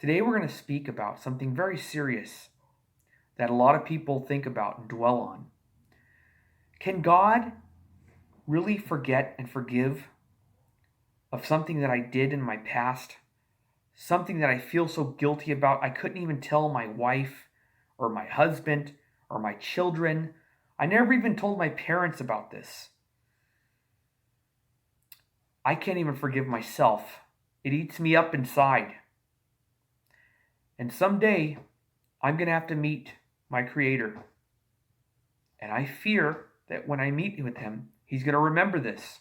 Today we're going to speak about something very serious that a lot of people think about and dwell on. Can God really forget and forgive of something that I did in my past? Something that I feel so guilty about I couldn't even tell my wife or my husband or my children. I never even told my parents about this. I can't even forgive myself. It eats me up inside. And someday, I'm going to have to meet my Creator. And I fear that when I meet with Him, He's going to remember this.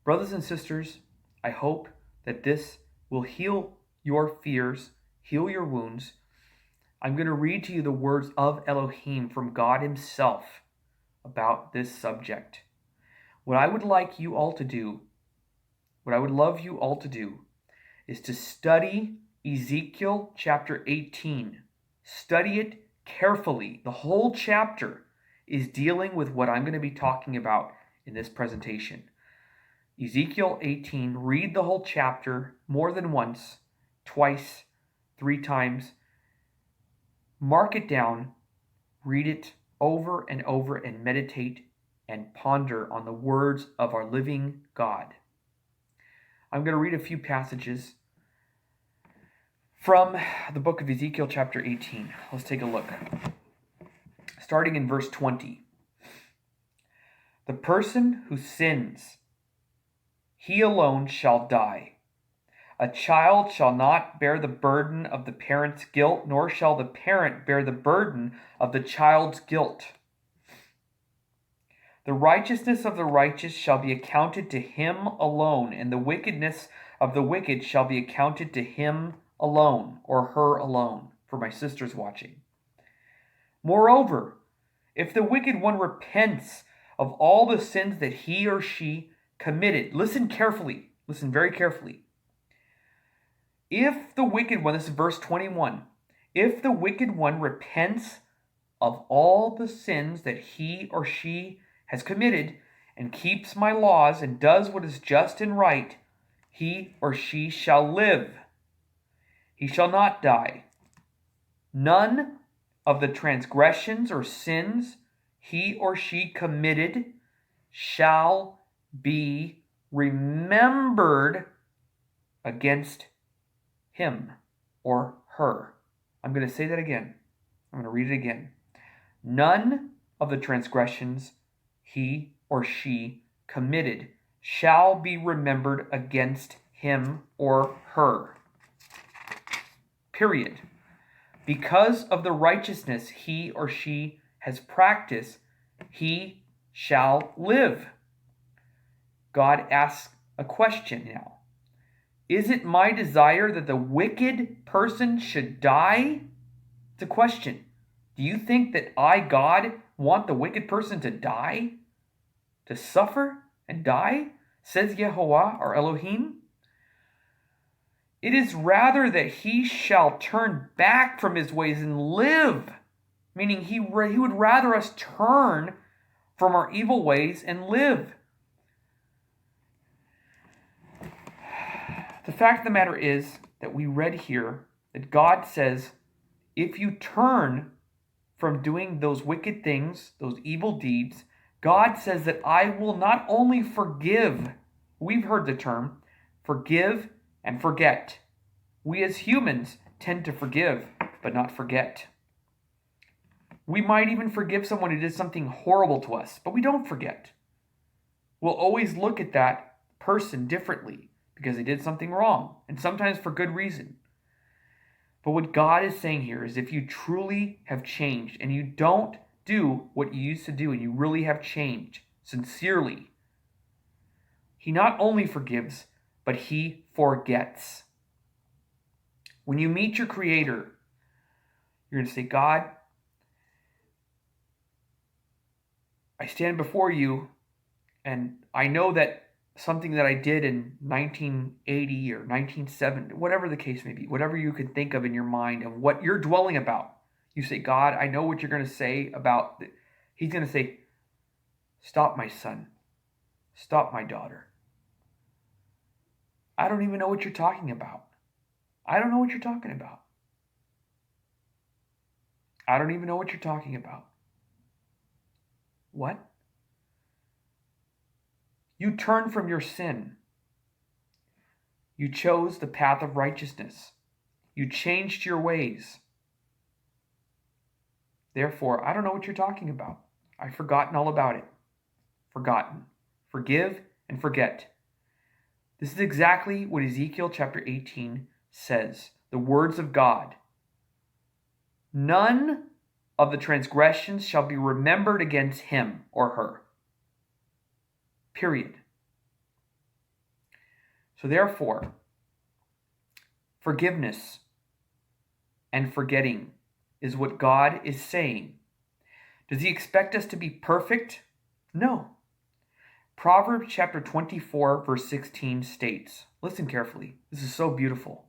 Brothers and sisters, I hope that this will heal your fears, heal your wounds. I'm going to read to you the words of Elohim from God Himself about this subject. What I would love you all to do, is to study Ezekiel Chapter 18. Study it carefully. The whole chapter is dealing with what I'm going to be talking about in this presentation. Ezekiel 18, read the whole chapter more than once, twice, 3 times. Mark it down, read it over and over, and meditate and ponder on the words of our living God. I'm going to read a few passages from the book of Ezekiel chapter 18. Let's take a look. Starting in verse 20. The person who sins, he alone shall die. A child shall not bear the burden of the parent's guilt, nor shall the parent bear the burden of the child's guilt. The righteousness of the righteous shall be accounted to him alone, and the wickedness of the wicked shall be accounted to him alone, or her alone, for my sisters watching. Moreover, if the wicked one repents of all the sins that he or she committed, listen carefully, listen very carefully. If the wicked one, this is verse 21, if the wicked one repents of all the sins that he or she has committed and keeps my laws and does what is just and right, he or she shall live. He shall not die. None of the transgressions or sins he or she committed shall be remembered against him or her. I'm going to say that again. I'm going to read it again. None of the transgressions he or she committed shall be remembered against him or her. Period. Because of the righteousness he or she has practiced, he shall live. God asks a question now. Is it my desire that the wicked person should die? It's a question. Do you think that I, God, want the wicked person to die? To suffer and die? Says Yehovah or Elohim. It is rather that he shall turn back from his ways and live. Meaning he would rather us turn from our evil ways and live. The fact of the matter is that we read here that God says, if you turn from doing those wicked things, those evil deeds, God says that I will not only forgive, we've heard the term, forgive and forget. We as humans tend to forgive, but not forget. We might even forgive someone who did something horrible to us, but we don't forget. We'll always look at that person differently because they did something wrong, and sometimes for good reason. But what God is saying here is if you truly have changed and you don't do what you used to do and you really have changed sincerely, he not only forgives, but he forgets. When you meet your Creator, you're going to say, God, I stand before you and I know that something that I did in 1980 or 1970, whatever the case may be, whatever you can think of in your mind of what you're dwelling about, you say, God, I know what you're going to say about, he's going to say, stop my son, stop my daughter. I don't even know what you're talking about. I don't know what you're talking about. I don't even know what you're talking about. What? You turned from your sin. You chose the path of righteousness. You changed your ways. Therefore, I don't know what you're talking about. I've forgotten all about it. Forgotten. Forgive and forget. This is exactly what Ezekiel Chapter 18 says. The words of God. None of the transgressions shall be remembered against him or her. Period. So therefore, forgiveness and forgetting is what God is saying. Does he expect us to be perfect? No. Proverbs chapter 24, verse 16 states, listen carefully, this is so beautiful.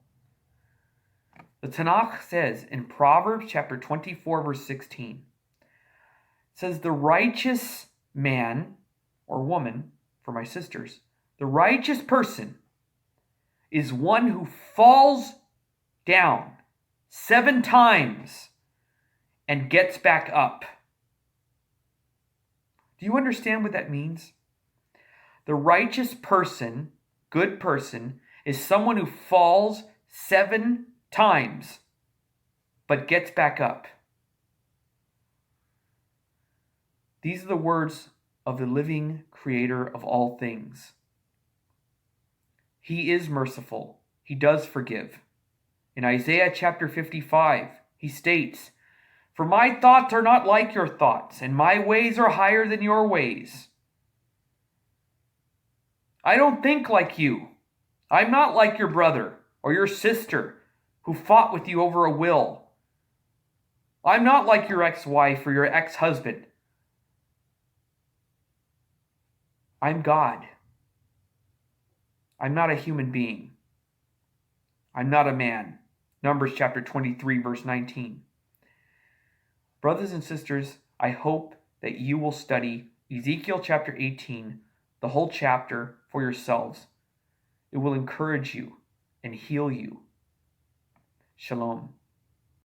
The Tanakh says in Proverbs chapter 24, verse 16, says, the righteous man or woman, for my sisters, the righteous person is one who falls down 7 times and gets back up. Do you understand what that means? The righteous person, good person, is someone who falls 7 times but gets back up. These are the words of the living creator of all things. He is merciful. He does forgive. In Isaiah chapter 55, he states, for my thoughts are not like your thoughts, and my ways are higher than your ways. I don't think like you. I'm not like your brother or your sister who fought with you over a will. I'm not like your ex-wife or your ex-husband. I'm God. I'm not a human being. I'm not a man. Numbers chapter 23, verse 19. Brothers and sisters, I hope that you will study Ezekiel chapter 18, the whole chapter, for yourselves. It will encourage you and heal you. Shalom.